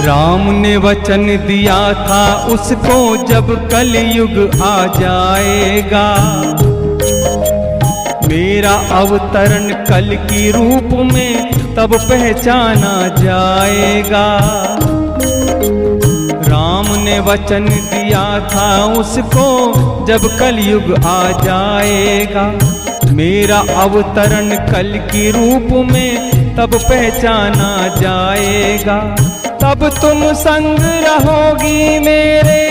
राम ने वचन दिया था उसको जब कलयुग आ जाएगा, मेरा अवतरण कल की रूप में तब पहचाना जाएगा। राम ने वचन दिया था उसको जब कलयुग आ जाएगा, मेरा अवतरण कल की रूप में तब पहचाना जाएगा। तब तुम संग रहोगी मेरे,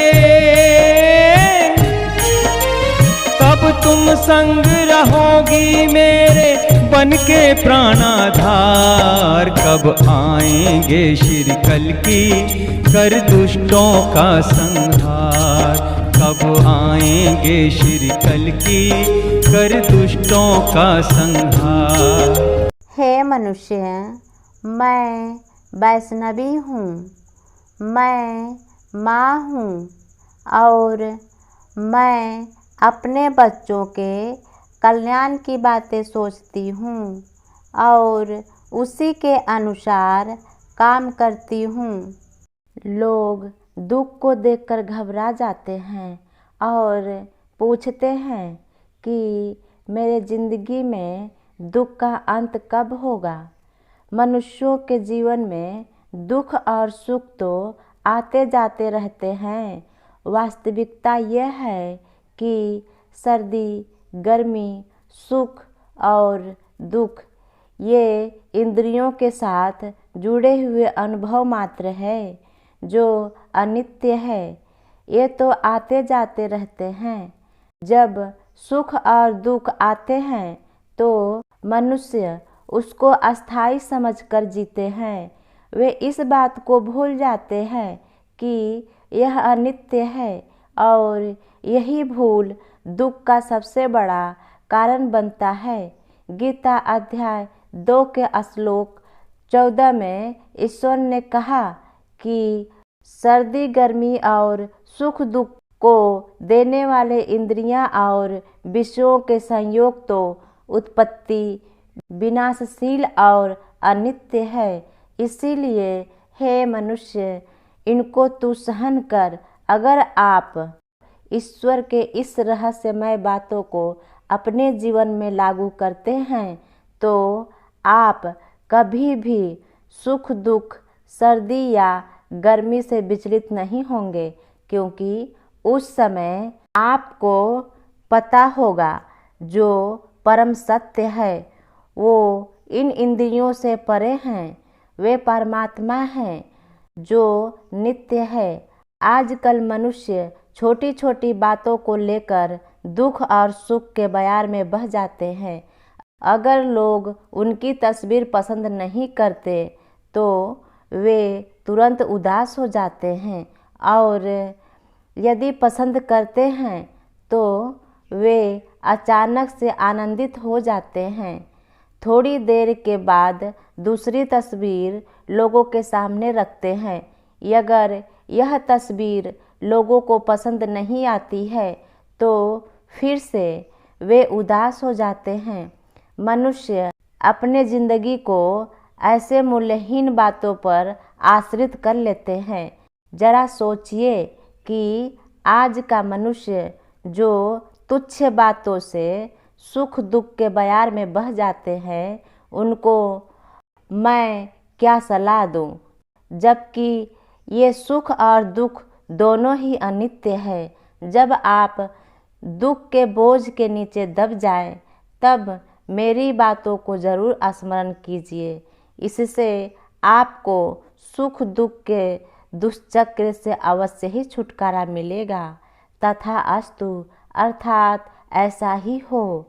तब तुम संग रहोगी मेरे बन के प्राणाधार। कब आएंगे श्री कल की कर दुष्टों का संहार, कब आएंगे श्री कल की कर दुष्टों का संहार। हे मनुष्य, मैं वैष्णवी हूँ, मैं माँ हूँ और मैं अपने बच्चों के कल्याण की बातें सोचती हूँ और उसी के अनुसार काम करती हूँ। लोग दुख को देखकर घबरा जाते हैं और पूछते हैं कि मेरे ज़िंदगी में दुख का अंत कब होगा। मनुष्यों के जीवन में दुख और सुख तो आते जाते रहते हैं। वास्तविकता यह है कि सर्दी, गर्मी, सुख और दुख ये इंद्रियों के साथ जुड़े हुए अनुभव मात्र है जो अनित्य है। ये तो आते जाते रहते हैं। जब सुख और दुख आते हैं तो मनुष्य उसको अस्थाई समझकर जीते हैं। वे इस बात को भूल जाते हैं कि यह अनित्य है और यही भूल दुख का सबसे बड़ा कारण बनता है। गीता अध्याय 2 के श्लोक 14 में ईश्वर ने कहा कि सर्दी, गर्मी और सुख दुख को देने वाले इंद्रियां और विषयों के संयोग तो उत्पत्ति, विनाशशील और अनित्य है। इसीलिए हे मनुष्य, इनको तू सहन कर। अगर आप ईश्वर के इस रहस्यमय बातों को अपने जीवन में लागू करते हैं तो आप कभी भी सुख दुख, सर्दी या गर्मी से विचलित नहीं होंगे, क्योंकि उस समय आपको पता होगा जो परम सत्य है वो इन इंद्रियों से परे हैं। वे परमात्मा हैं जो नित्य है। आजकल मनुष्य छोटी छोटी बातों को लेकर दुख और सुख के बयार में बह जाते हैं। अगर लोग उनकी तस्वीर पसंद नहीं करते तो वे तुरंत उदास हो जाते हैं और यदि पसंद करते हैं तो वे अचानक से आनंदित हो जाते हैं। थोड़ी देर के बाद दूसरी तस्वीर लोगों के सामने रखते हैं। अगर यह तस्वीर लोगों को पसंद नहीं आती है तो फिर से वे उदास हो जाते हैं। मनुष्य अपने ज़िंदगी को ऐसे मूल्यहीन बातों पर आश्रित कर लेते हैं। जरा सोचिए कि आज का मनुष्य जो तुच्छ बातों से सुख दुख के बयार में बह जाते हैं, उनको मैं क्या सलाह दूं, जबकि ये सुख और दुख दोनों ही अनित्य है। जब आप दुख के बोझ के नीचे दब जाएं, तब मेरी बातों को ज़रूर स्मरण कीजिए। इससे आपको सुख दुख के दुष्चक्र से अवश्य ही छुटकारा मिलेगा। तथास्तु, अर्थात ऐसा ही हो।